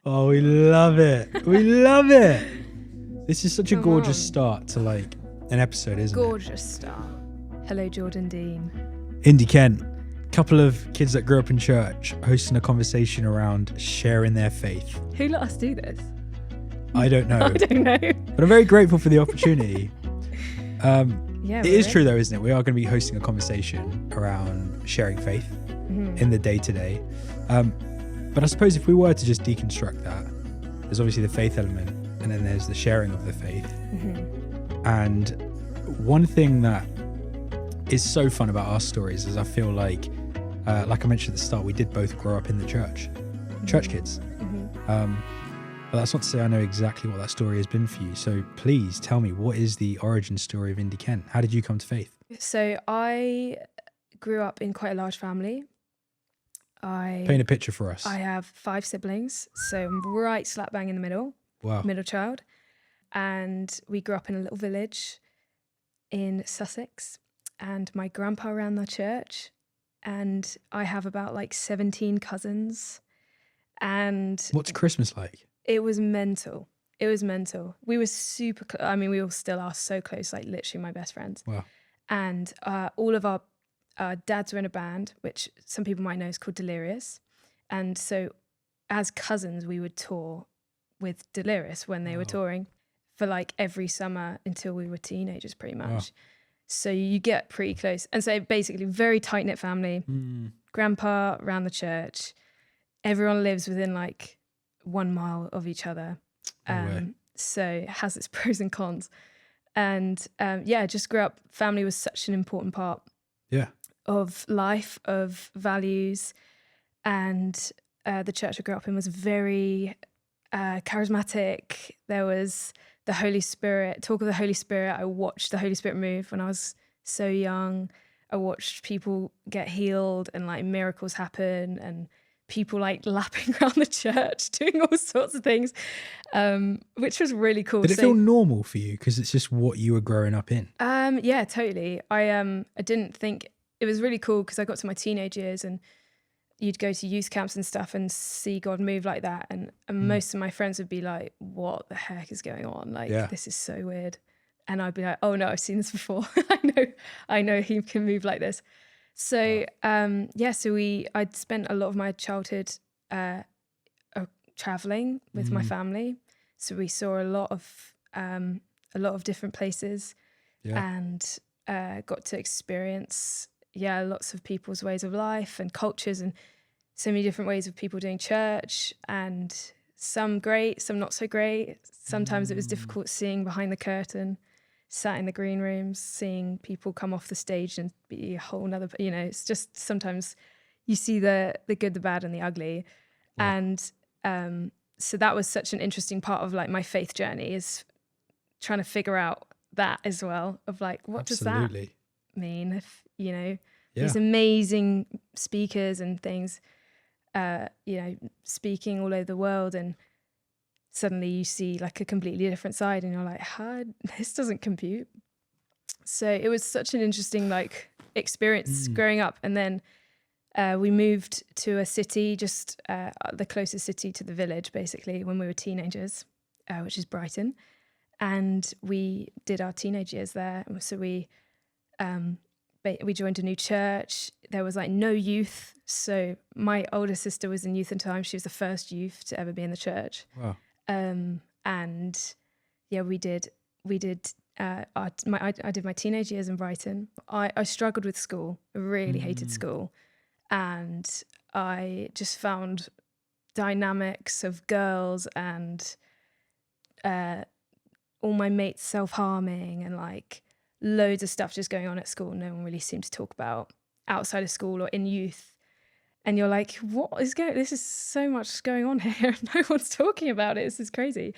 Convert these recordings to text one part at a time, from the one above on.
Oh, we love it. We love it. This is such a Come gorgeous on. start to like an episode, isn't Gorgeous start. Hello, Jordan Dean. it? Indi Kent, couple of kids that grew up in church hosting a conversation around sharing their faith. Who let us do this? I don't know, I don't know. but I'm very grateful for the opportunity. Yeah, It is true though, isn't it? We are going to be hosting a conversation around sharing faith in the day-to-day. But I suppose if we were to just deconstruct that, there's obviously the faith element and then there's the sharing of the faith. And one thing that is so fun about our stories is I feel like I mentioned at the start, we did both grow up in the church kids. But that's not to say I know exactly what that story has been for you. So please tell me, what is the origin story of Indi Kent? How did you come to faith? So I grew up in quite a large family. Paint a picture for us. I have 5 siblings, so I'm right slap bang in the middle, Wow. middle child. And we grew up in a little village in Sussex, and my grandpa ran the church, and I have about like 17 cousins. And What's Christmas like? it was mental. It was mental. We were super we all still are so close, like literally my best friends. Wow. And all of our dads were in a band, which some people might know is called Delirious. And so as cousins, we would tour with Delirious when they were touring for like every summer until we were teenagers, pretty much. Wow. So you get pretty close. And so basically very tight-knit family. Grandpa ran the church. Everyone lives within like 1 mile of each other. No way. So it has its pros and cons. And just grew up. Family was such an important part Yeah. of life, of values. And the church I grew up in was very charismatic. There was the Holy Spirit, talk of the Holy Spirit. I watched the Holy Spirit move when I was so young. I watched people get healed and like miracles happen and people like lapping around the church, doing all sorts of things, which was really cool. Did it feel normal for you? Because it's just what you were growing up in. Yeah, totally. I didn't think it was really cool because I got to my teenage years and you'd go to youth camps and stuff and see God move like that. And most of my friends would be like, what the heck is going on? Like, this is so weird. And I'd be like, oh no, I've seen this before. I know he can move like this. So, I'd spent a lot of my childhood traveling with my family. So we saw a lot of different places and got to experience lots of people's ways of life and cultures and so many different ways of people doing church, and some great, some not so great. Sometimes it was difficult seeing behind the curtain, sat in the green rooms, seeing people come off the stage and be a whole nother, it's just sometimes you see the good, the bad and the ugly. Yeah. And so that was such an interesting part of like my faith journey, is trying to figure out that as well, of like, what does that mean if, these amazing speakers and things, speaking all over the world, and suddenly you see like a completely different side and you're like, this doesn't compute. So it was such an interesting like experience growing up. And then we moved to a city, just the closest city to the village, basically, when we were teenagers, which is Brighton. And we did our teenage years there. So we joined a new church. There was like no youth. So my older sister was in youth at the time. She was the first youth to ever be in the church. Wow. I did my teenage years in Brighton. I struggled with school. I really hated school. And I just found dynamics of girls and all my mates self-harming and like loads of stuff just going on at school no one really seemed to talk about outside of school or in youth. And you're like, this is so much going on here. No one's talking about it. This is crazy.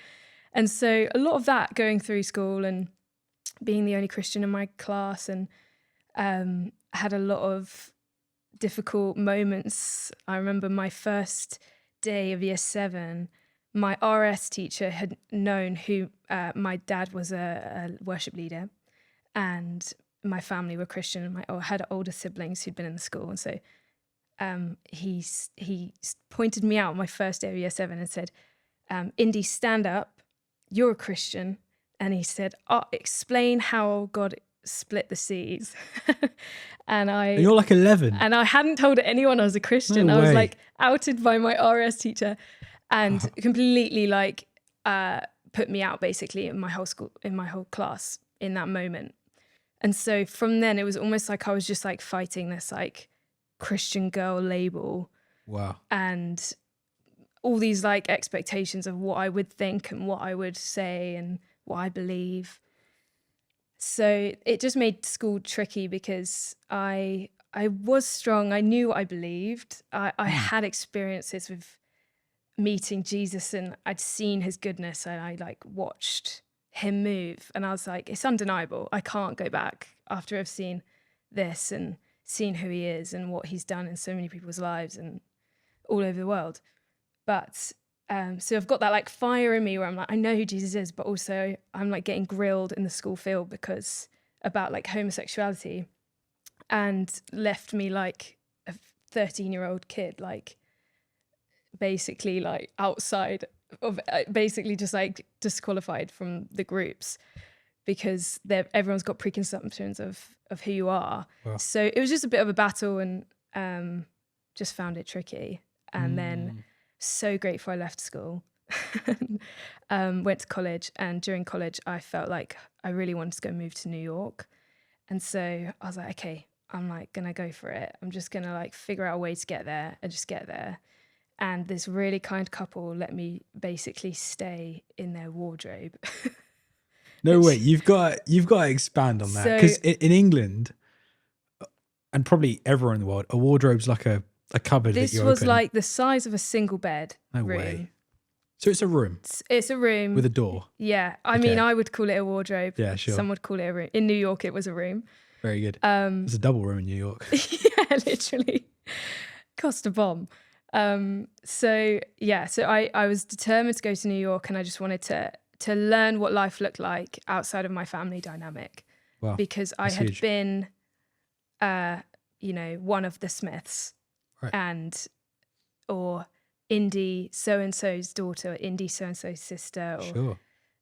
And so a lot of that going through school and being the only Christian in my class, and had a lot of difficult moments. I remember my first day of year 7, my RS teacher had known who my dad was a worship leader, and my family were Christian, and I had older siblings who'd been in the school. And so he pointed me out on my first day of year 7 and said, Indi, stand up. You're a Christian. And he said, explain how God split the seas. And you're like 11. And I hadn't told anyone I was a Christian. No I was way. like outed by my RS teacher and completely like put me out basically in my whole school, in my whole class in that moment. And so from then it was almost like I was just like fighting this like Christian girl label. Wow. And all these like expectations of what I would think and what I would say and what I believe. So it just made school tricky because I was strong. I knew what I believed. I had experiences with meeting Jesus and I'd seen his goodness and I like watched him move. And I was like, it's undeniable. I can't go back after I've seen this and seen who he is and what he's done in so many people's lives and all over the world. But so I've got that like fire in me where I'm like, I know who Jesus is, but also I'm like getting grilled in the school field because about like homosexuality, and left me like a 13-year-old kid, like basically like outside of basically just like disqualified from the groups because everyone's got preconceptions of who you are. Wow. So it was just a bit of a battle and just found it tricky. And then so grateful I left school, went to college, and during college I felt like I really wanted to go move to New York. And so I was like, okay, I'm like gonna go for it. I'm just gonna like figure out a way to get there and just get there. And this really kind couple let me basically stay in their wardrobe. No way, you've got to expand on that, because in England and probably everywhere in the world, a wardrobe's like a cupboard that you open. This was like the size of a single bed room. Way. So it's a room. It's a room with a door. Yeah, I mean, I would call it a wardrobe. Yeah, sure. Some would call it a room. In New York, it was a room. Very good. It's a double room in New York. Yeah, literally. Cost a bomb. So I was determined to go to New York, and I just wanted to learn what life looked like outside of my family dynamic. Wow, because I had huge. Been, one of the Smiths, right. Or Indi so-and-so's daughter, Indi so-and-so's sister. Or, sure.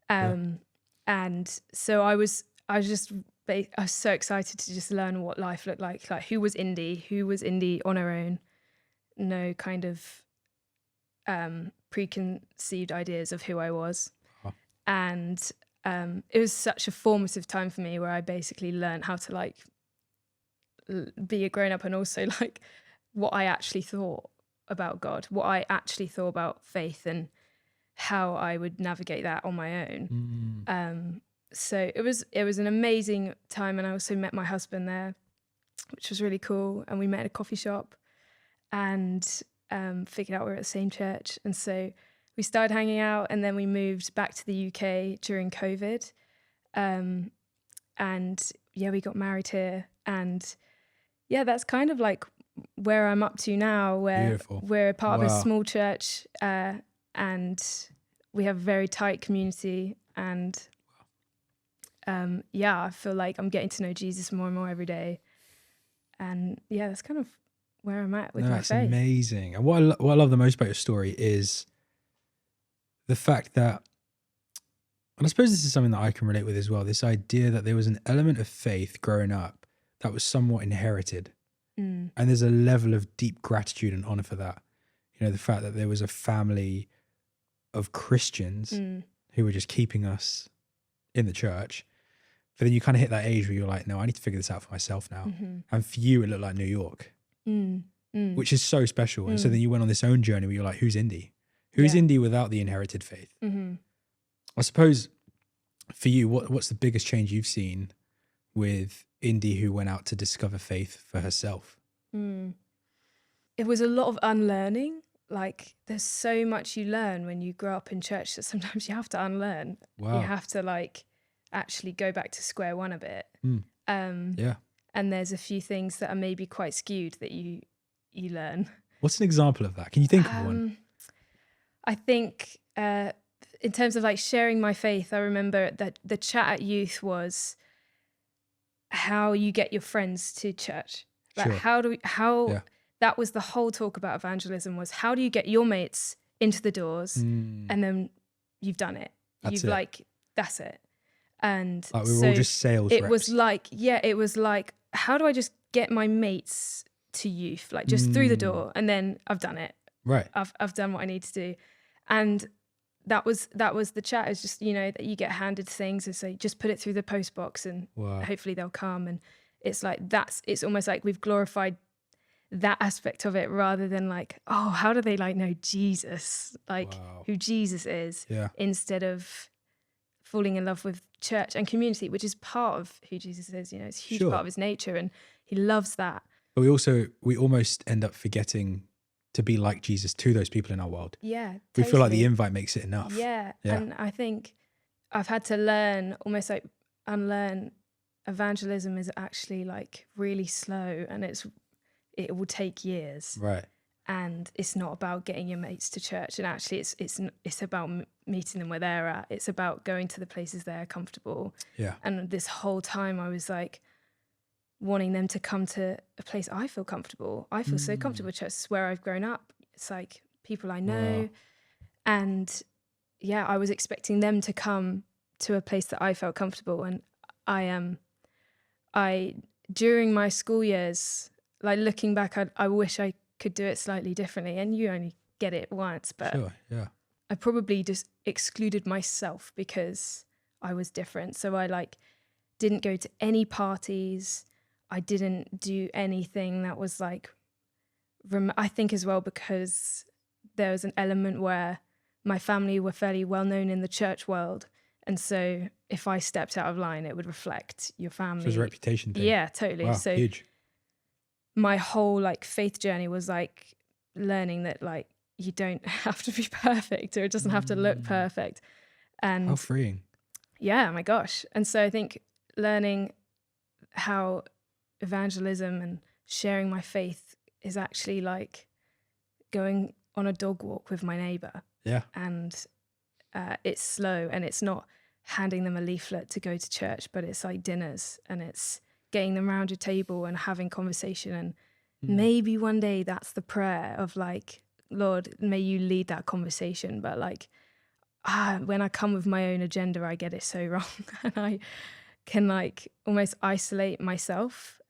And so I was so excited to just learn what life looked like who was Indi on her own. No kind of preconceived ideas of who I was. Huh. And it was such a formative time for me where I basically learned how to like be a grown-up, and also like what I actually thought about God, what I actually thought about faith, and how I would navigate that on my own. So it was an amazing time, and I also met my husband there, which was really cool. And we met at a coffee shop and figured out we were at the same church. And so we started hanging out, and then we moved back to the UK during COVID. And yeah, we we married here. And yeah, that's kind of like where I'm up to now, where Beautiful. We're part of a small church, and we have a very tight community. And I feel like I'm getting to know Jesus more and more every day. And yeah, that's kind of where I'm at with my faith. That's amazing. And what I love the most about your story is the fact that, and I suppose this is something that I can relate with as well, this idea that there was an element of faith growing up that was somewhat inherited. And there's a level of deep gratitude and honor for that. You know, the fact that there was a family of Christians who were just keeping us in the church. But then you kind of hit that age where you're like, no, I need to figure this out for myself now. Mm-hmm. And for you, it looked like New York, which is so special. And so then you went on this own journey where you're like, who's Indi? Who's Indi without the inherited faith? Mm-hmm. I suppose for you, what's the biggest change you've seen with Indi, who went out to discover faith for herself? It was a lot of unlearning. Like, there's so much you learn when you grow up in church that sometimes you have to unlearn. Wow. You have to like actually go back to square one a bit. And there's a few things that are maybe quite skewed that you learn. What's an example of that? Can you think of one? I think in terms of like sharing my faith, I remember that the chat at youth was how you get your friends to church. Like, sure. That was the whole talk about evangelism, was how do you get your mates into the doors, and then you've done it. That's it. And like we were all just sales reps. It was like, how do I just get my mates to youth, like just through the door, and then I've done it. Right. I've done what I need to do. And that was the chat. It's just, that you get handed things and say, just put it through the post box and hopefully they'll come. And it's like, it's almost like we've glorified that aspect of it rather than like, oh, how do they like know Jesus, like who Jesus is, instead of falling in love with church and community, which is part of who Jesus is. It's a huge part of his nature, and he loves that. But we almost end up forgetting to be like Jesus to those people in our world. Yeah, totally. We feel like the invite makes it enough. Yeah. And I think I've had to learn, almost like unlearn, evangelism is actually like really slow, and it will take years. Right. And it's not about getting your mates to church, and actually it's about meeting them where they're at. It's about going to the places they're comfortable. Yeah. And this whole time I was like wanting them to come to a place I feel comfortable. I feel so comfortable with church. It's where I've grown up. It's like people I know. Wow. And I was expecting them to come to a place that I felt comfortable. And I during my school years, like looking back, I wish I could do it slightly differently. And you only get it once, but I probably just excluded myself because I was different. So I like didn't go to any parties. I didn't do anything that was like, I think as well, because there was an element where my family were fairly well known in the church world. And so if I stepped out of line, it would reflect your family. So it was a reputation thing. Yeah, totally. Wow, so huge. My whole like faith journey was like learning that like you don't have to be perfect, or it doesn't have to look perfect. And how freeing. Yeah, my gosh. And so I think learning how evangelism and sharing my faith is actually like going on a dog walk with my neighbor. Yeah. And it's slow, and it's not handing them a leaflet to go to church, but it's like dinners, and it's getting them around your table and having conversation. And maybe one day that's the prayer of like, Lord, may you lead that conversation. But like, when I come with my own agenda, I get it so wrong. And I can like almost isolate myself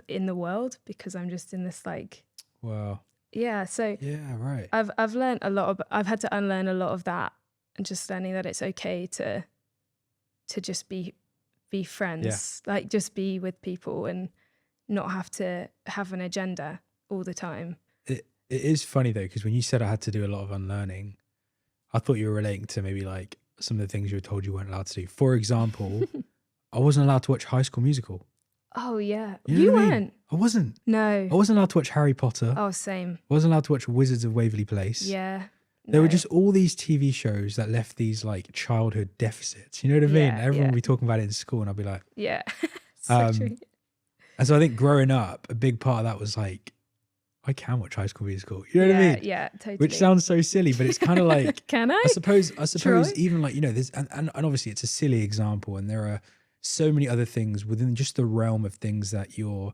in the world, because I'm just in this like, wow. Yeah. So yeah, right. I've learned a lot of, I've had to unlearn a lot of that, and just learning that it's okay to just be friends, like just be with people and not have to have an agenda all the time. It is funny though, because when you said I had to do a lot of unlearning, I thought you were relating to maybe like some of the things you were told you weren't allowed to do. For example, I wasn't allowed to watch High School Musical. Oh yeah. You weren't? Mean? I wasn't. No. I wasn't allowed to watch Harry Potter. Oh, same. I wasn't allowed to watch Wizards of Waverly Place. Yeah. There were just all these TV shows that left these like childhood deficits. You know what I mean? Everyone would be talking about it in school, and I'd be like, yeah. So true. And so I think growing up, a big part of that was like, I can watch High School Musical. You know what I mean? Yeah, totally. Which sounds so silly, but it's kind of like, can I? I suppose Troy? Even like, there's, and obviously it's a silly example, and there are so many other things within just the realm of things that you're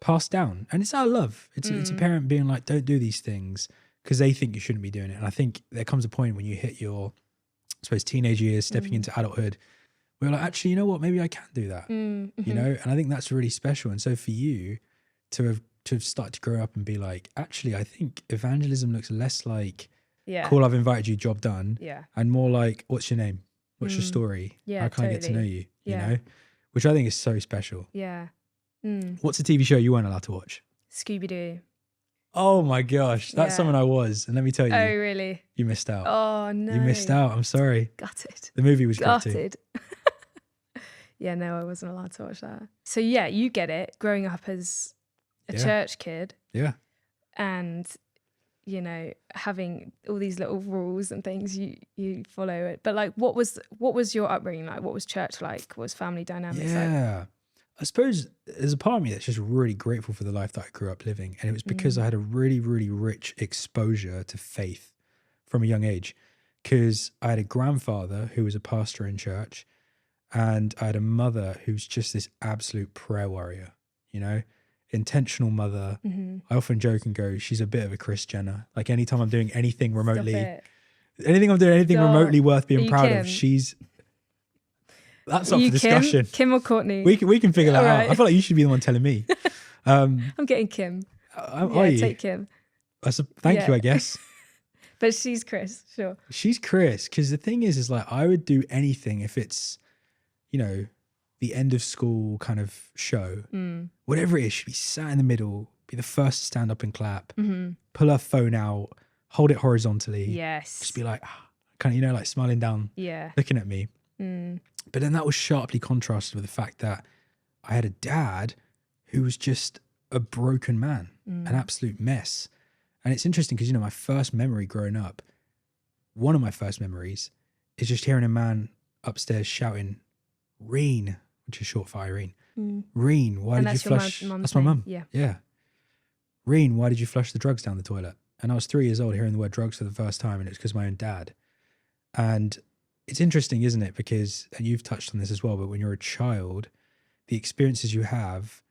passed down. And it's out of love. It's a parent being like, don't do these things because they think you shouldn't be doing it. And I think there comes a point when you hit your, I suppose, teenage years, stepping into adulthood, where you're like, actually, you know what? Maybe I can do that, you know? And I think that's really special. And so for you to have started to grow up and be like, actually, I think evangelism looks less like, cool, I've invited you, job done. Yeah. And more like, what's your name? What's your story? Yeah, how can I get to know you? You know? Which I think is so special. Yeah. What's a TV show you weren't allowed to watch? Scooby-Doo. Oh my gosh. That's someone I was. And let me tell you. Oh, really? You missed out. Oh, no. You missed out. I'm sorry. Gutted. The movie was great too. Gutted. Yeah, no, I wasn't allowed to watch that. So yeah, you get it. Growing up as a church kid. Yeah. And, having all these little rules and things, you follow it. But like, what was your upbringing like? What was church like? What was family dynamics like? Yeah. I suppose there's a part of me that's just really grateful for the life that I grew up living. And it was because I had a really, really rich exposure to faith from a young age. Because I had a grandfather who was a pastor in church, and I had a mother who's just this absolute prayer warrior, intentional mother. I often joke and go, she's a bit of a Kris Jenner. Like anytime I'm doing anything remotely, remotely worth being proud of, that's up for discussion. Kim or Courtney? We can figure that out. I feel like you should be the one telling me. I'm getting Kim. Are you? Take Kim. Thank you, I guess. But she's Kris, sure. She's Kris, because the thing is like I would do anything if it's, you know, the end of school kind of show. Whatever it is, she'd be sat in the middle, be the first to stand up and clap, pull her phone out, hold it horizontally. Yes. Just be like, kind of, you know, like smiling down, looking at me. But then that was sharply contrasted with the fact that I had a dad who was just a broken man, an absolute mess. And it's interesting because, you know, my first memory growing up, one of my first memories is just hearing a man upstairs shouting, Reen, which is short for Irene. Reen, why did you flush? That's my mum. Yeah. Reen, why did you flush the drugs down the toilet? And I was 3 years old hearing the word drugs for the first time, and it's because of my own dad. And it's interesting, isn't it? Because, and you've touched on this as well, but when you're a child, the experiences you have,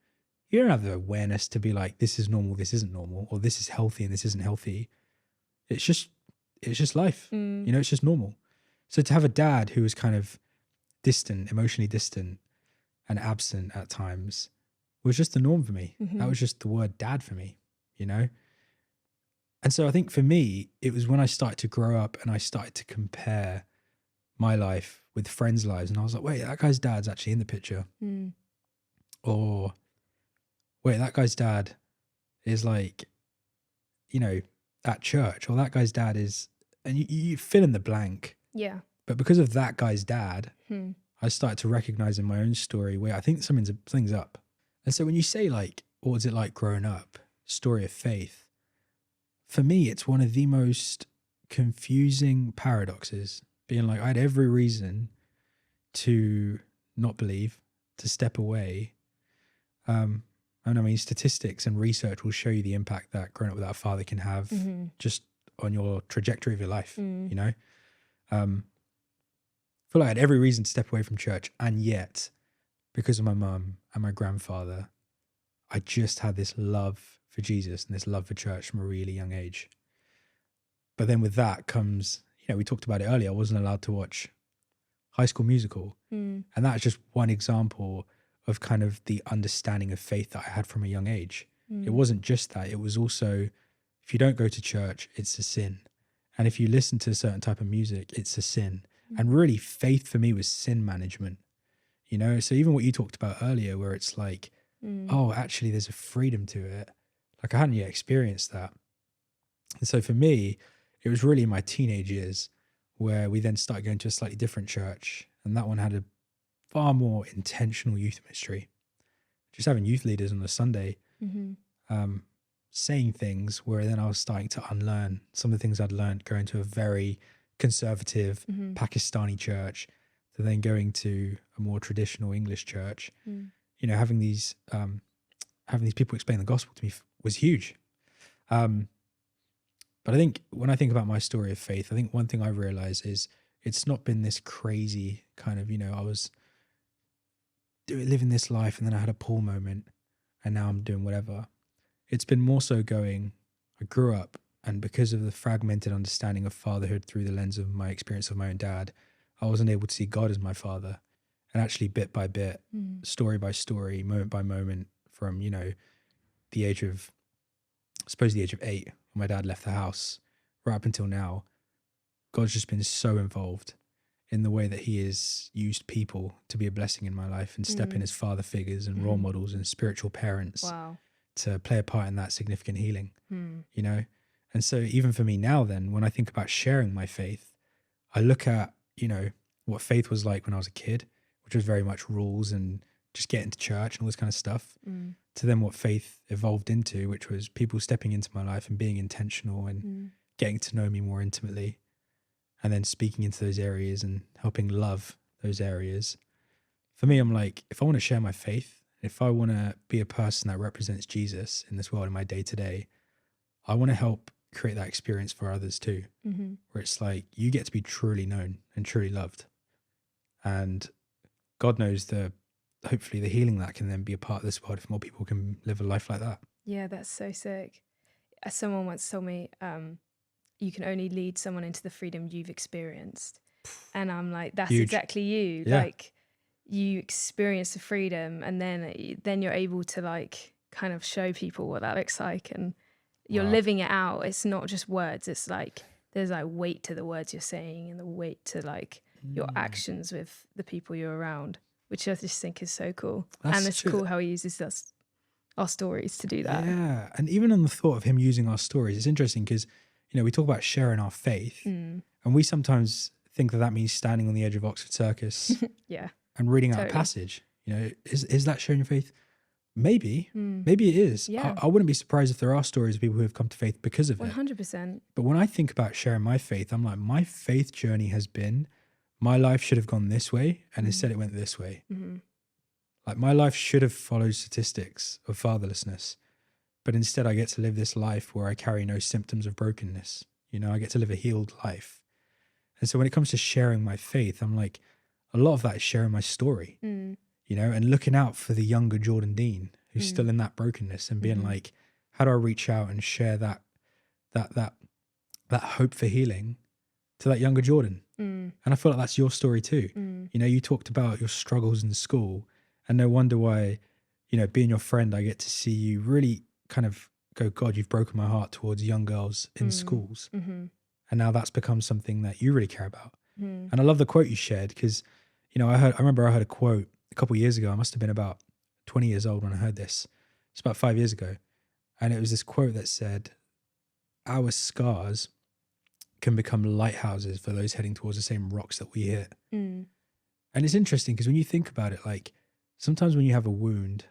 you don't have the awareness to be like, this is normal, this isn't normal, or this is healthy and this isn't healthy. It's just life. You know, it's just normal. So to have a dad who was kind of distant, emotionally distant and absent at times was just the norm for me. That was just the word dad for me, you know? And so I think for me, it was when I started to grow up and I started to compare my life with friends' lives. And I was like, wait, that guy's dad's actually in the picture. Or wait, that guy's dad is like, you know, at church, or that guy's dad is, and you fill in the blank. Yeah. But because of that guy's dad, I started to recognize in my own story where I think something's up. And so when you say like, what was it like growing up? Story of faith. For me, it's one of the most confusing paradoxes, being like, I had every reason to not believe, to step away. And I mean, statistics and research will show you the impact that growing up without a father can have just on your trajectory of your life, you know? I feel like I had every reason to step away from church, and yet, because of my mum and my grandfather, I just had this love for Jesus and this love for church from a really young age. But then with that comes, you know, we talked about it earlier, I wasn't allowed to watch High School Musical. And that's just one example of kind of the understanding of faith that I had from a young age. It wasn't just that, it was also, if you don't go to church, it's a sin. And if you listen to a certain type of music, it's a sin. And really, faith for me was sin management, you know? So even what you talked about earlier, where it's like, oh, actually there's a freedom to it. Like I hadn't yet experienced that. And so for me, it was really in my teenage years where we then started going to a slightly different church. And that one had a far more intentional youth ministry. Just having youth leaders on a Sunday saying things where then I was starting to unlearn some of the things I'd learned going to a very conservative Pakistani church to then going to a more traditional English church. You know, having these people explain the gospel to me was huge. But I think when I think about my story of faith, I think one thing I realize is it's not been this crazy kind of, you know, I was living this life and then I had a Paul moment and now I'm doing whatever. It's been more so going, I grew up, and because of the fragmented understanding of fatherhood through the lens of my experience of my own dad, I wasn't able to see God as my father. And actually bit by bit, story by story, moment by moment, from, you know, the age of 8, when my dad left the house, right up until now, God's just been so involved in the way that he has used people to be a blessing in my life and step in as father figures and role models and spiritual parents to play a part in that significant healing, you know? And so even for me now then, when I think about sharing my faith, I look at, you know, what faith was like when I was a kid, which was very much rules and just getting to church and all this kind of stuff, to then what faith evolved into, which was people stepping into my life and being intentional and getting to know me more intimately, and then speaking into those areas and helping love those areas. For me, I'm like, if I want to share my faith, if I want to be a person that represents Jesus in this world in my day-to-day, I want to help create that experience for others too, where it's like you get to be truly known and truly loved. And God knows the hopefully the healing that can then be a part of this world if more people can live a life like that. Yeah, that's so sick. Someone once told me, you can only lead someone into the freedom you've experienced. And I'm like, that's Huge. Exactly you. Yeah. Like, you experience the freedom, and then you're able to like kind of show people what that looks like, and you're living it out. It's not just words. It's like there's like weight to the words you're saying, and the weight to like your actions with the people you're around, which I just think is so cool. And it's cool how he uses our stories to do that. Yeah. And even on the thought of him using our stories, it's interesting because, you know, we talk about sharing our faith, and we sometimes think that means standing on the edge of Oxford Circus yeah, and reading out a passage. You know, is that sharing your faith? Maybe it is. Yeah. I wouldn't be surprised if there are stories of people who have come to faith because of 100%. But when I think about sharing my faith, I'm like, my faith journey has been, my life should have gone this way, and instead it went this way. Like, my life should have followed statistics of fatherlessness, but instead I get to live this life where I carry no symptoms of brokenness. You know, I get to live a healed life. And so when it comes to sharing my faith, I'm like, a lot of that is sharing my story, you know, and looking out for the younger Jordan Dean who's still in that brokenness, and being like, how do I reach out and share that hope for healing to that younger Jordan? And I feel like that's your story too. You know, you talked about your struggles in school, and no wonder why, you know, being your friend, I get to see you really kind of go, God, you've broken my heart towards young girls in schools. And now that's become something that you really care about. And I love the quote you shared, because, you know, I remember I heard a quote a couple of years ago. I must have been about 20 years old when I heard this. It's about 5 years ago. And it was this quote that said, our scars can become lighthouses for those heading towards the same rocks that we hit. And it's interesting because when you think about it, like, sometimes when you have a wound,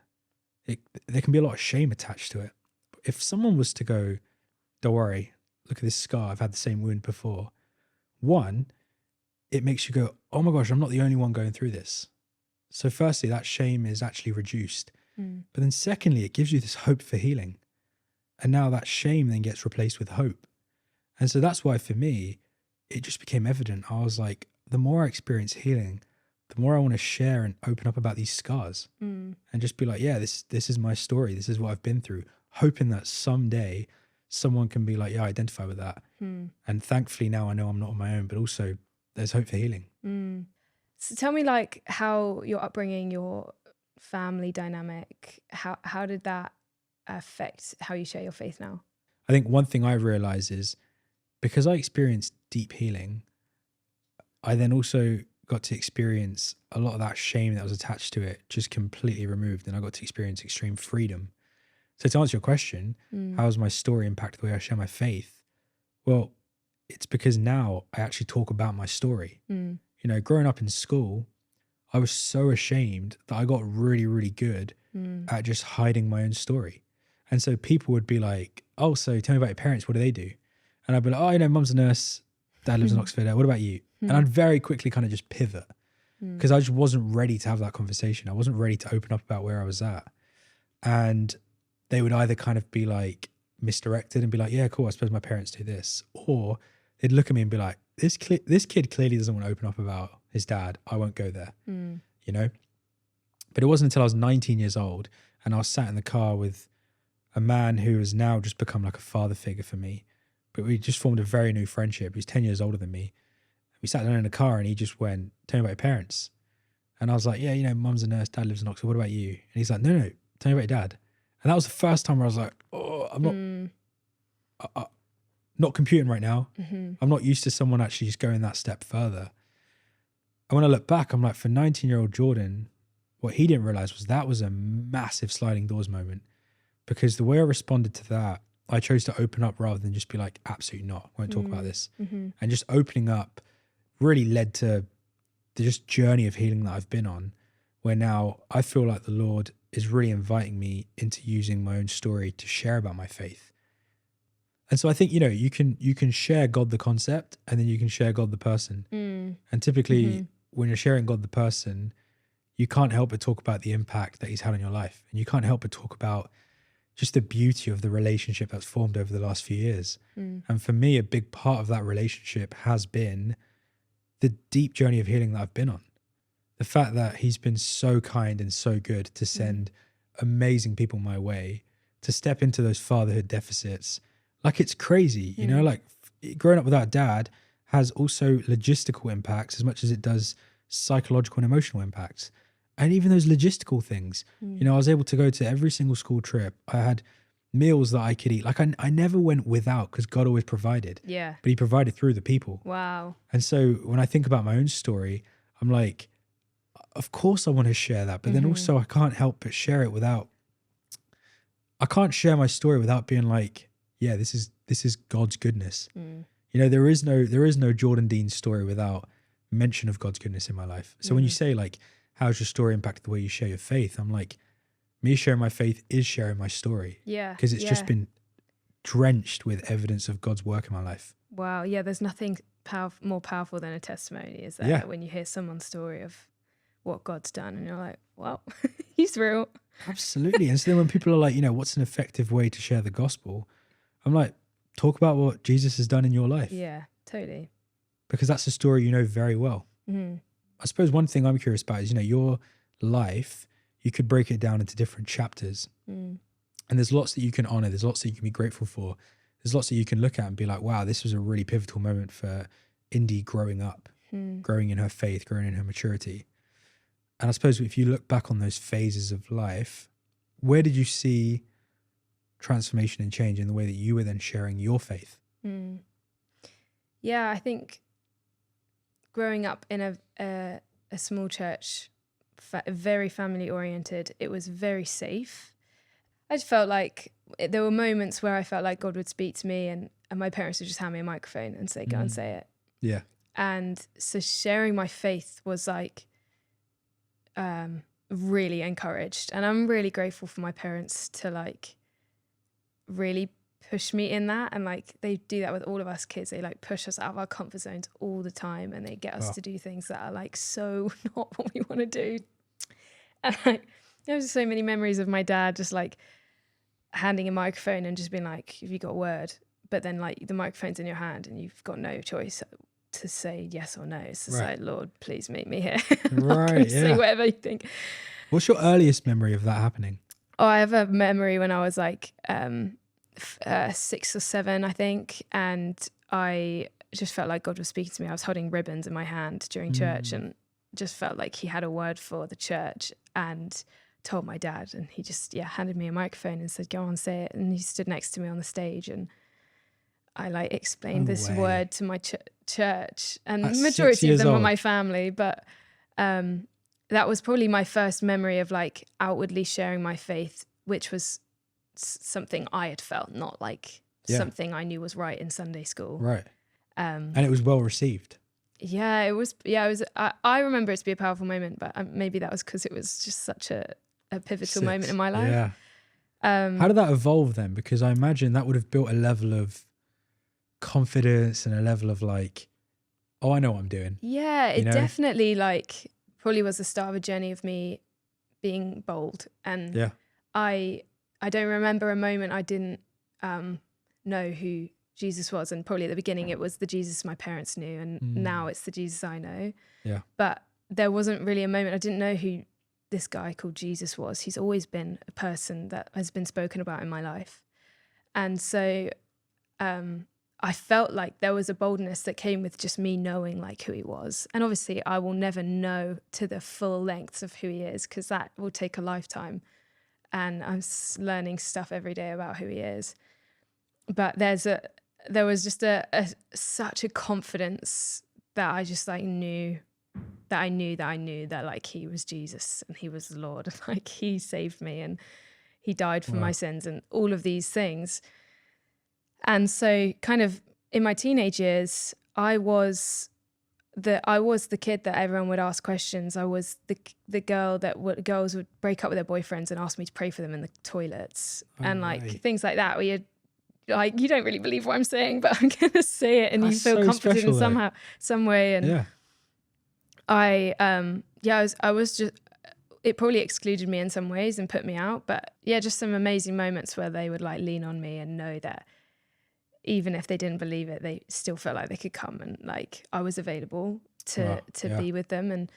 there can be a lot of shame attached to it. But if someone was to go, don't worry, look at this scar, I've had the same wound before. One, it makes you go, oh my gosh, I'm not the only one going through this. So firstly, that shame is actually reduced. But then secondly, it gives you this hope for healing. And now that shame then gets replaced with hope. And so that's why for me, it just became evident. I was like, the more I experience healing, the more I want to share and open up about these scars and just be like, yeah, this is my story. This is what I've been through, hoping that someday someone can be like, yeah, I identify with that. And thankfully now I know I'm not on my own, but also there's hope for healing. So tell me, like, how your upbringing, your family dynamic, how did that affect how you share your faith now? I think one thing I realized is, because I experienced deep healing, I then also got to experience a lot of that shame that was attached to it just completely removed, and I got to experience extreme freedom. So to answer your question, how has my story impacted the way I share my faith? Well, it's because now I actually talk about my story. You know, growing up in school, I was so ashamed that I got really, really good at just hiding my own story. And so people would be like, oh, so tell me about your parents. What do they do? And I'd be like, oh, you know, mum's a nurse. Dad lives in Oxford. What about you? And I'd very quickly kind of just pivot because I just wasn't ready to have that conversation. I wasn't ready to open up about where I was at. And they would either kind of be like misdirected and be like, yeah, cool, I suppose my parents do this. Or they'd look at me and be like, this kid clearly doesn't want to open up about his dad. I won't go there, you know? But it wasn't until I was 19 years old and I was sat in the car with a man who has now just become like a father figure for me. But we just formed a very new friendship. He's 10 years older than me. We sat down in the car and he just went, tell me about your parents. And I was like, yeah, you know, mum's a nurse, dad lives in Oxford. What about you? And he's like, no, tell me about your dad. And that was the first time where I was like, oh, I'm not computing right now. I'm not used to someone actually just going that step further. And when I look back, I'm like, for 19-year-old Jordan, what he didn't realize was that was a massive sliding doors moment, because the way I responded to that, I chose to open up rather than just be like, absolutely not, won't talk about this. And just opening up really led to the just journey of healing that I've been on, where now I feel like the Lord is really inviting me into using my own story to share about my faith. And so I think, you know, you can share God the concept and then you can share God the person. And typically when you're sharing God the person, you can't help but talk about the impact that he's had on your life. And you can't help but talk about just the beauty of the relationship that's formed over the last few years. And for me, a big part of that relationship has been the deep journey of healing that I've been on. the fact that he's been so kind and so good to send amazing people my way, to step into those fatherhood deficits. Like, it's crazy, you know, like growing up without dad has also logistical impacts as much as it does psychological and emotional impacts. And even those logistical things, you know, I was able to go to every single school trip. I had meals that I could eat. Like, I never went without, because God always provided. Yeah. But he provided through the people. Wow. And so when I think about my own story, I'm like, of course I want to share that. But then also I can't help but share it without, I can't share my story without being like, yeah, this is God's goodness. You know, there is no Jordan Dean story without mention of God's goodness in my life. So when you say like, how's your story impact the way you share your faith? I'm like, me sharing my faith is sharing my story. Yeah. Because it's just been drenched with evidence of God's work in my life. Wow. Yeah. There's nothing more powerful than a testimony, is there? Yeah. When you hear someone's story of what God's done and you're like, well, he's real. Absolutely. And so then when people are like, you know, what's an effective way to share the gospel? I'm like, talk about what Jesus has done in your life. Yeah, totally. Because that's a story you know very well. I suppose one thing I'm curious about is, you know, your life, you could break it down into different chapters. And there's lots that you can honor. There's lots that you can be grateful for. There's lots that you can look at and be like, wow, this was a really pivotal moment for Indi growing up, growing in her faith, growing in her maturity. And I suppose if you look back on those phases of life, where did you see transformation and change in the way that you were then sharing your faith? Yeah, I think growing up in a small church, very family oriented, it was very safe. I just felt like there were moments where I felt like God would speak to me and my parents would just hand me a microphone and say, go and say it. Yeah. And so sharing my faith was like really encouraged. And I'm really grateful for my parents to like really push me in that. And like they do that with all of us kids. They like push us out of our comfort zones all the time. And they get us to do things that are like so not what we want to do. And like, there was so many memories of my dad just like handing a microphone and just being like, have you got a word? But then like the microphone's in your hand and you've got no choice to say yes or no. It's just like, Lord, please meet me here. Right. Say whatever you think. What's your earliest memory of that happening? Oh, I have a memory when I was like 6 or 7, I think. And I just felt like God was speaking to me. I was holding ribbons in my hand during church and just felt like he had a word for the church, and told my dad, and he just handed me a microphone and said, go on, say it. And he stood next to me on the stage, and I like explained this word to my church, and the majority of them were my family, but that was probably my first memory of like outwardly sharing my faith, which was something I had felt, not like something I knew was right in Sunday school. Right. And it was well received. Yeah, it was. I remember it to be a powerful moment, but maybe that was because it was just such a pivotal moment in my life. Yeah. How did that evolve then? Because I imagine that would have built a level of confidence and a level of like, oh, I know what I'm doing. Yeah, it definitely like probably was the start of a journey of me being bold. And I don't remember a moment I didn't know who Jesus was. And probably at the beginning it was the Jesus my parents knew, and now it's the Jesus I know. Yeah. But there wasn't really a moment I didn't know who this guy called Jesus was. He's always been a person that has been spoken about in my life. And so I felt like there was a boldness that came with just me knowing like who he was. And obviously I will never know to the full lengths of who he is, because that will take a lifetime. And I'm learning stuff every day about who he is. But there was just such a confidence that I just like knew that like he was Jesus and he was the Lord, and like he saved me and he died for my sins and all of these things. And so kind of in my teenage years, I was the kid that everyone would ask questions. I was the girl that girls would break up with their boyfriends and ask me to pray for them in the toilets and like things like that, where you're like, you don't really believe what I'm saying, but I'm going to say it, and you feel confident in some way. And I was just, it probably excluded me in some ways and put me out, but just some amazing moments where they would like lean on me and know that even if they didn't believe it, they still felt like they could come, and like I was available to be with them.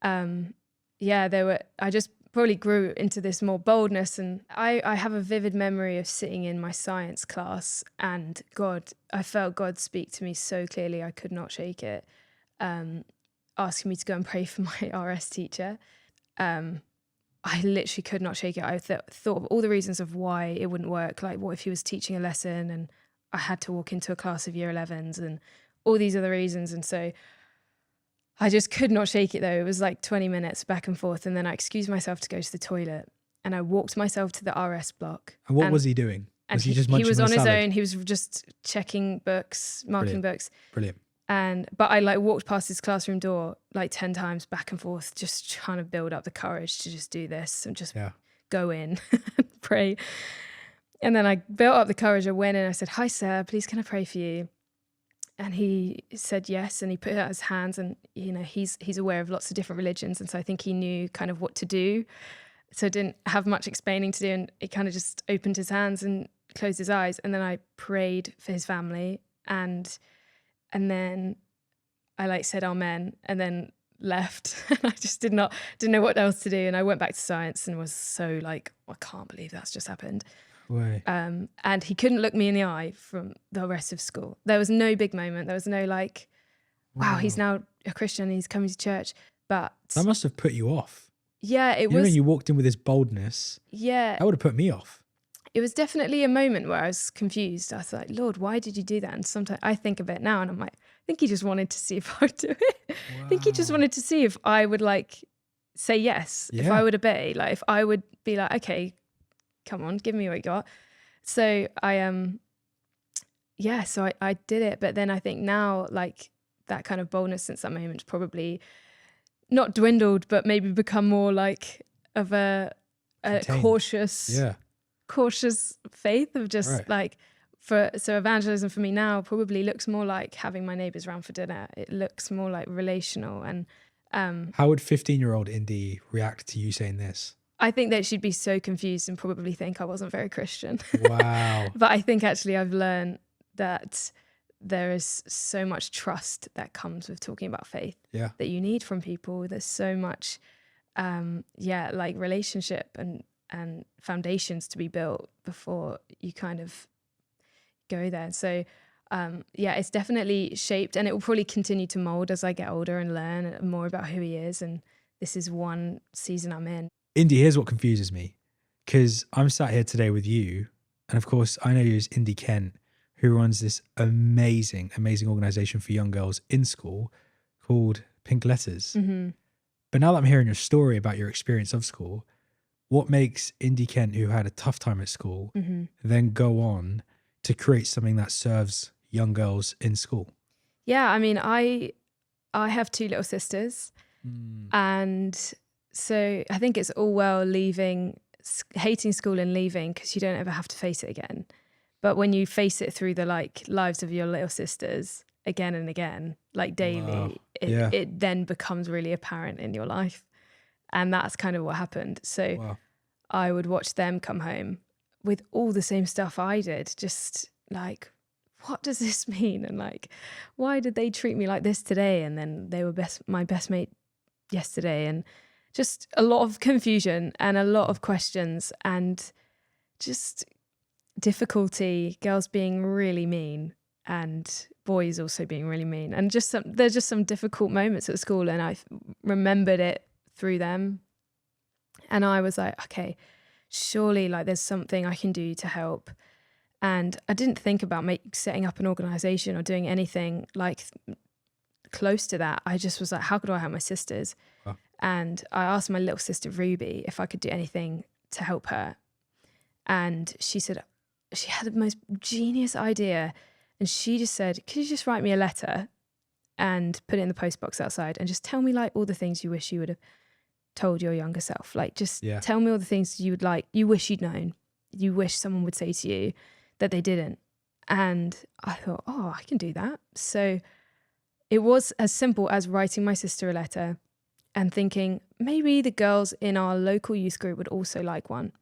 I just probably grew into this more boldness. And I have a vivid memory of sitting in my science class and I felt God speak to me so clearly I could not shake it, asking me to go and pray for my RS teacher. I literally could not shake it. I thought of all the reasons of why it wouldn't work. Like, what if he was teaching a lesson and I had to walk into a class of year 11s and all these other reasons. And so I just could not shake it, though. It was like 20 minutes back and forth. And then I excused myself to go to the toilet and I walked myself to the RS block. And what was he doing? Was he just munching he was on his salad? own. He was just checking books, marking books. Brilliant. But I like walked past his classroom door like 10 times back and forth, just trying to build up the courage to just do this and just go in and pray. And then I built up the courage. I went in and I said, "Hi, sir, please can I pray for you?" And he said yes. And he put out his hands and, you know, he's aware of lots of different religions. And so I think he knew kind of what to do. So I didn't have much explaining to do. And he kind of just opened his hands and closed his eyes. And then I prayed for his family. And then I like said amen and then left. And I just didn't know what else to do. And I went back to science and was so like, I can't believe that's just happened. Way. And he couldn't look me in the eye from the rest of school. There was no big moment. There was no like, wow, he's now a Christian. He's coming to church. But that must have put you off. Yeah, it was. When you walked in with this boldness. Yeah. That would have put me off. It was definitely a moment where I was confused. I was like, Lord, why did you do that? And sometimes I think of it now and I'm like, I think he just wanted to see if I would do it. Wow. I think he just wanted to see if I would like say yes, if I would obey, like if I would be like, okay, come on, give me what you got. So I did it. But then I think now like that kind of boldness since that moment probably not dwindled, but maybe become more like of a cautious faith of just like so evangelism for me now probably looks more like having my neighbors round for dinner. It looks more like relational. And how would 15-year-old Indi react to you saying this? I think that she'd be so confused and probably think I wasn't very Christian. Wow. But I think actually I've learned that there is so much trust that comes with talking about faith that you need from people. There's so much like relationship and foundations to be built before you kind of go there. So it's definitely shaped, and it will probably continue to mold as I get older and learn more about who he is. And this is one season I'm in. Indi, here's what confuses me, because I'm sat here today with you, and of course I know you as Indi Kent, who runs this amazing organization for young girls in school called Pink Letters. Mm-hmm. But now that I'm hearing your story about your experience of school, what makes Indi Kent, who had a tough time at school, then go on to create something that serves young girls in school? Yeah, I mean, I have two little sisters, and so I think it's all well hating school and leaving because you don't ever have to face it again. But when you face it through the like lives of your little sisters again and again, like daily, it then becomes really apparent in your life. And that's kind of what happened. So I would watch them come home with all the same stuff I did, just like, what does this mean? And like, why did they treat me like this today? And then they were my best mate yesterday. And just a lot of confusion and a lot of questions and just difficulty, girls being really mean and boys also being really mean. And there's just some difficult moments at school, and I remembered it through them. And I was like, okay, surely like there's something I can do to help. And I didn't think about setting up an organization or doing anything like close to that. I just was like, how could I help my sisters? Wow. And I asked my little sister Ruby if I could do anything to help her. And she said, she had the most genius idea. And she just said, could you just write me a letter and put it in the post box outside and just tell me like all the things you wish you would have told your younger self. Like just tell me all the things you wish you'd known, you wish someone would say to you that they didn't. And I thought, oh, I can do that. So it was as simple as writing my sister a letter and thinking maybe the girls in our local youth group would also like one.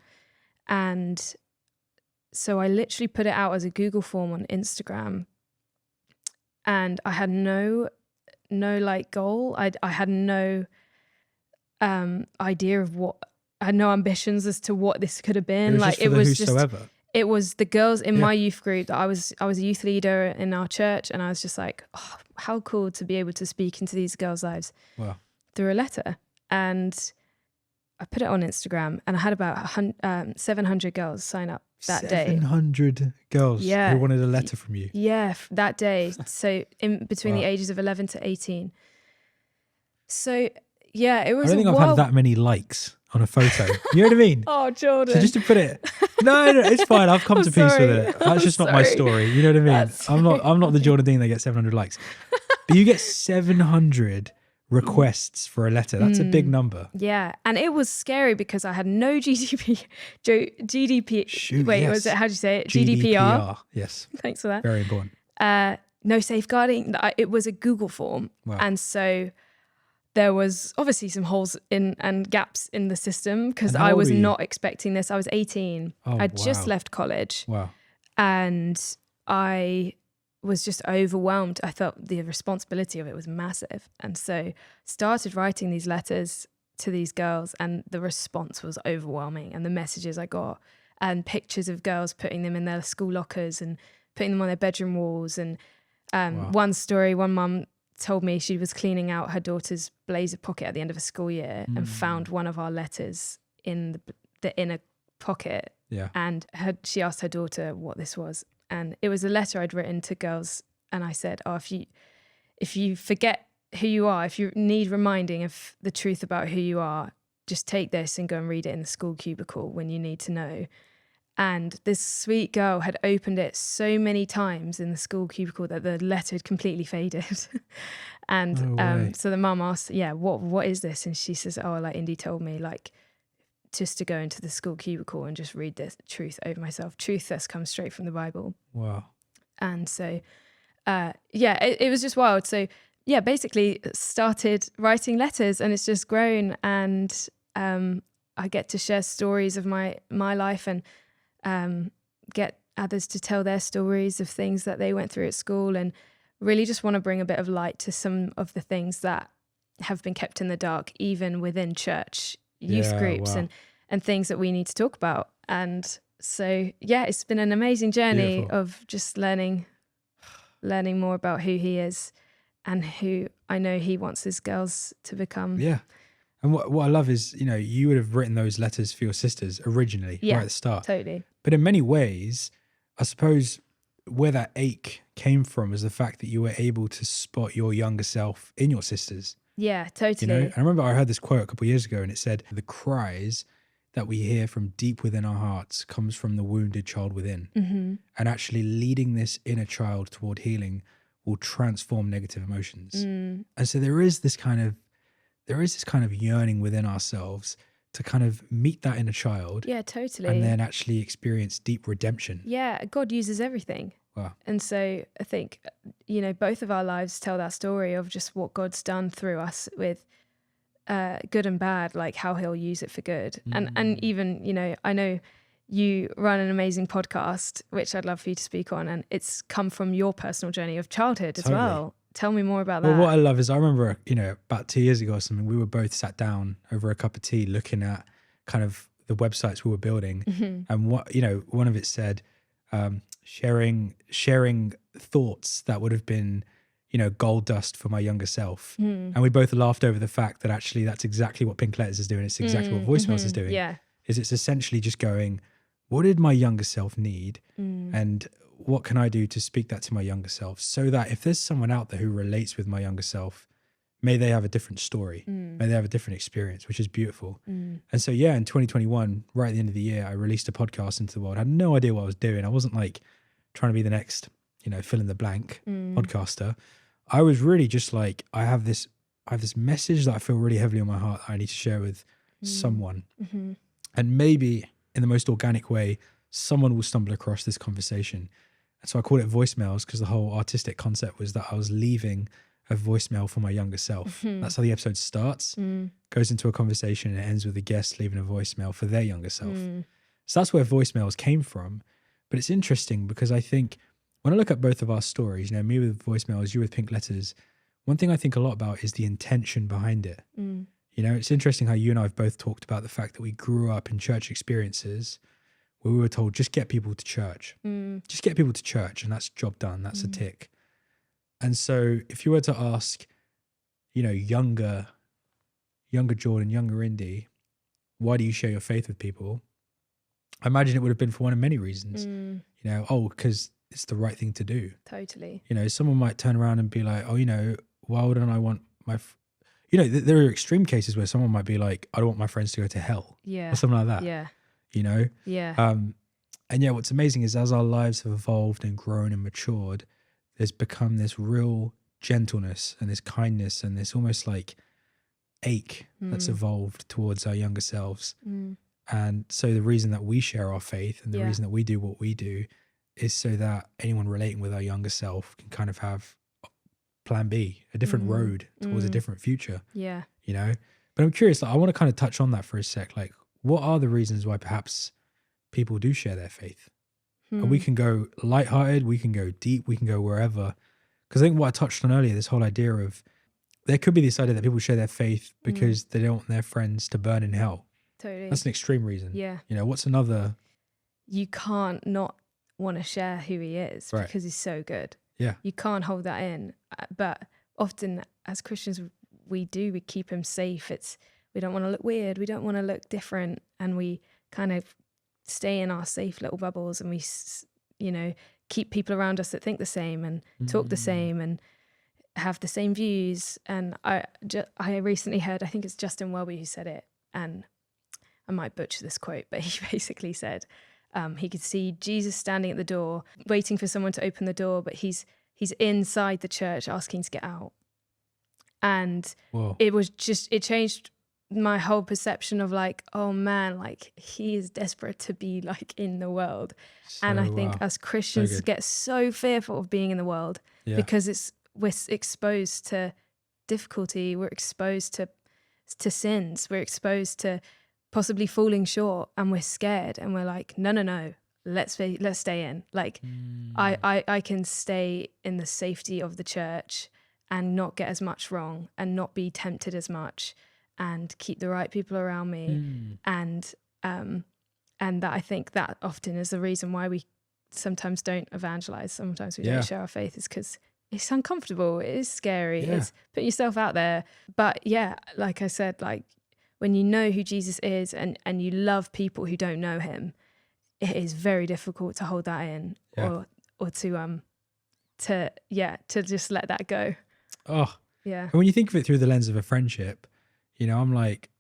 And so I literally put it out as a Google form on Instagram, and I had no like goal. I had no idea of what, I had no ambitions as to what this could have been. It was the girls in my youth group that I was a youth leader in our church, and I was just like, oh, how cool to be able to speak into these girls' lives through a letter. And I put it on Instagram, and I had about 700 girls sign up that day. 700 girls who wanted a letter from you. Yeah, that day. So in between the ages of 11 to 18. So yeah, it was. I don't think I've had that many likes on a photo. You know what I mean? Oh, Jordan. So just to put it, no, it's fine. I've come to peace with it. That's just not my story. You know what I mean? I'm not the Jordan Dean that gets 700 likes, but you get 700 requests for a letter. That's a big number. Yeah, and it was scary because I had no GDP. Was it? How do you say it? GDPR. Yes. Thanks for that. Very important. No safeguarding. It was a Google form, and so there was obviously some holes in and gaps in the system because I was not expecting this. I was 18. I'd just left college. Wow. And I was just overwhelmed. I felt the responsibility of it was massive. And so started writing these letters to these girls, and the response was overwhelming. And the messages I got, and pictures of girls putting them in their school lockers and putting them on their bedroom walls. And one story, one mum told me she was cleaning out her daughter's blazer pocket at the end of a school year and found one of our letters in the inner pocket. Yeah. And she asked her daughter what this was. And it was a letter I'd written to girls. And I said, oh, if you forget who you are, if you need reminding of the truth about who you are, just take this and go and read it in the school cubicle when you need to know. And this sweet girl had opened it so many times in the school cubicle that the letter had completely faded. And so the mum asked, what is this? And she says, oh, like Indi told me, like, just to go into the school cubicle and just read the truth over myself. Truth that's come straight from the Bible. Wow. And so, it was just wild. So, basically started writing letters, and it's just grown. And I get to share stories of my life and get others to tell their stories of things that they went through at school, and really just want to bring a bit of light to some of the things that have been kept in the dark, even within church youth groups and things that we need to talk about. And so, it's been an amazing journey of just learning more about who he is and who I know he wants his girls to become. Yeah. And what I love is, you would have written those letters for your sisters originally, right at the start. Totally. But in many ways, I suppose where that ache came from is the fact that you were able to spot your younger self in your sisters. Yeah, totally. And I remember I heard this quote a couple of years ago, and it said, the cries that we hear from deep within our hearts comes from the wounded child within. Mm-hmm. And actually leading this inner child toward healing will transform negative emotions. And so there is this kind of yearning within ourselves to kind of meet that inner child. Yeah, totally. And then actually experience deep redemption. Yeah, God uses everything. Wow. And so I think, both of our lives tell that story of just what God's done through us with good and bad, like how he'll use it for good. And even, I know you run an amazing podcast, which I'd love for you to speak on. And it's come from your personal journey of childhood as well. Tell me more about that. Well, what I love is I remember, about 2 years ago or something, we were both sat down over a cup of tea looking at kind of the websites we were building. Mm-hmm. And one of it said, sharing thoughts that would have been, gold dust for my younger self. And we both laughed over the fact that actually that's exactly what Pink Letters is doing. It's exactly what Voicemails is doing. Yeah. It's essentially just going, what did my younger self need? And what can I do to speak that to my younger self, so that if there's someone out there who relates with my younger self, may they have a different story, may they have a different experience, which is beautiful. And so, in 2021, right at the end of the year, I released a podcast into the world. I had no idea what I was doing. I wasn't like trying to be the next, fill in the blank podcaster. I was really just like, I have this message that I feel really heavily on my heart that I need to share with someone. And maybe in the most organic way, someone will stumble across this conversation. And so I called it Voicemails because the whole artistic concept was that I was leaving a voicemail for my younger self. That's how the episode starts, goes into a conversation, and it ends with the guest leaving a voicemail for their younger self. So that's where Voicemails came from. But it's interesting because I think when I look at both of our stories, me with Voicemails, you with Pink Letters, one thing I think a lot about is the intention behind it. You know, it's interesting how you and I have both talked about the fact that we grew up in church experiences where we were told, just get people to church. Just get people to church and that's job done. That's a tick. And so if you were to ask, you know, younger Jordan, younger Indi, why do you share your faith with people? I imagine it would have been for one of many reasons. You know, because it's the right thing to do. Totally. You know, someone might turn around and be like, oh, you know, why wouldn't I want you know, there are extreme cases where someone might be like, I don't want my friends to go to hell. Yeah. Or something like that. Yeah. You know? Yeah. And yeah, what's amazing is as our lives have evolved and grown and matured, there's become this real gentleness and this kindness and this almost like ache that's evolved towards our younger selves. And so the reason that we share our faith and the reason that we do what we do is so that anyone relating with our younger self can kind of have plan B, a different road towards a different future. Yeah. You know? But I'm curious, like, I want to kind of touch on that for a sec. Like, what are the reasons why perhaps people do share their faith? And we can go lighthearted, we can go deep, we can go wherever. Because I think what I touched on earlier, this whole idea of there could be this idea that people share their faith because they don't want their friends to burn in hell. Totally. That's an extreme reason. Yeah. You know, what's another? You can't not want to share who he is because he's so good. Yeah. You can't hold that in. But often as Christians, we keep him safe. We don't want to look weird. We don't want to look different. And we kind of stay in our safe little bubbles and we, you know, keep people around us that think the same and talk the same and have the same views. And I recently heard, I think it's Justin Welby who said it, and I might butcher this quote, but he basically said he could see Jesus standing at the door, waiting for someone to open the door, but he's inside the church asking to get out. And it changed my whole perception of like, oh man, like he is desperate to be like in the world. And I think as Christians get so fearful of being in the world because we're exposed to difficulty, we're exposed to sins, we're exposed to possibly falling short, and we're scared and we're like, no, let's stay in. Like I can stay in the safety of the church and not get as much wrong and not be tempted as much and keep the right people around me. And that I think that often is the reason why we sometimes don't evangelize. Sometimes we don't share our faith is because it's uncomfortable. It is scary. It's putting yourself out there. But yeah, like I said, like when you know who Jesus is and you love people who don't know him, it is very difficult to hold that in or to just let that go. Oh, yeah. And when you think of it through the lens of a friendship, you know, I'm like,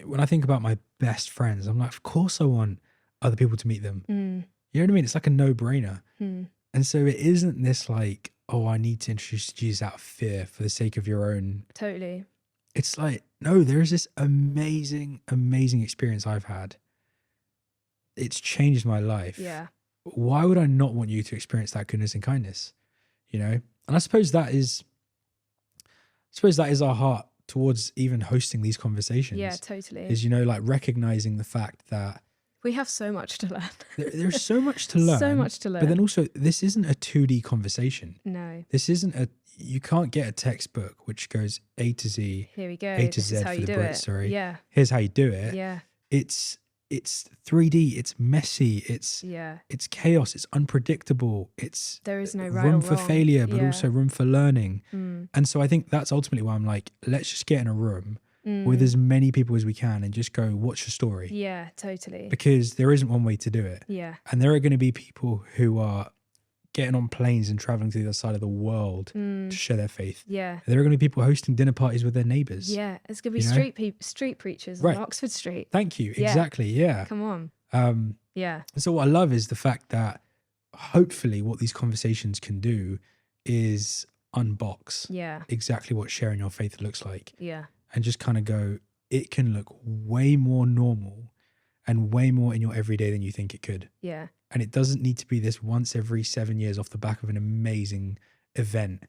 when I think about my best friends, I'm like, of course I want other people to meet them. You know what I mean? It's like a no-brainer. And so it isn't this like, oh, I need to introduce Jesus out of fear for the sake of your own. Totally. It's like, no, there's this amazing, amazing experience I've had. It's changed my life. Yeah. Why would I not want you to experience that goodness and kindness? You know? And I suppose that is our heart towards even hosting these conversations. Yeah, totally. Is, you know, like recognizing the fact that we have so much to learn. There's so much to learn. So much to learn. But then also, this isn't a 2D conversation. No. This isn't you can't get a textbook which goes A to Z. Here we go. A to Z for the Brits, sorry. Yeah. Here's how you do it. Yeah. It's 3D, it's messy, it's chaos, it's unpredictable, there is no right room or for wrong. failure, but also room for learning. And so I think that's ultimately why I'm like, let's just get in a room with as many people as we can and just go, what's your story? Yeah, totally. Because there isn't one way to do it. Yeah. And there are going to be people who are getting on planes and traveling to the other side of the world to share their faith. Yeah. And there are going to be people hosting dinner parties with their neighbours. Yeah. It's going to be street preachers on Oxford Street. Thank you. Yeah. Exactly. Yeah. Come on. Yeah. And so what I love is the fact that hopefully what these conversations can do is unbox exactly what sharing your faith looks like. Yeah. And just kind of go, it can look way more normal and way more in your everyday than you think it could. Yeah. And it doesn't need to be this once every 7 years off the back of an amazing event,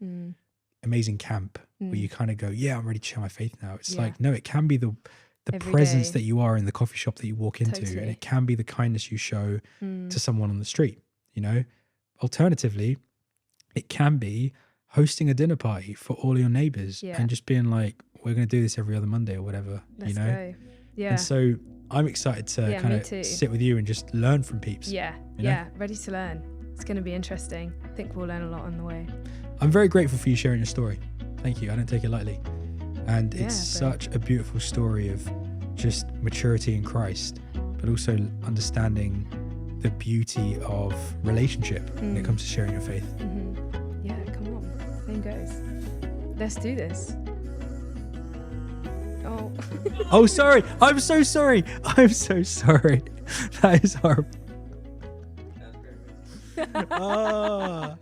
amazing camp where you kind of go, yeah, I'm ready to share my faith now. It's like, no, it can be the presence that you are in the coffee shop that you walk into. Totally. And it can be the kindness you show to someone on the street, you know? Alternatively, it can be hosting a dinner party for all your neighbors and just being like, we're going to do this every other Monday or whatever. Let's you know. go. Yeah. And so I'm excited to kind of sit with you and just learn from peeps. Yeah. Yeah. Ready to learn. It's going to be interesting. I think we'll learn a lot on the way. I'm very grateful for you sharing your story. Thank you. I don't take it lightly. And it's such a beautiful story of just maturity in Christ, but also understanding the beauty of relationship when it comes to sharing your faith. Mm-hmm. Yeah, come on. Same goes. Let's do this. Oh. Oh, sorry. I'm so sorry. I'm so sorry. That is horrible. Ah.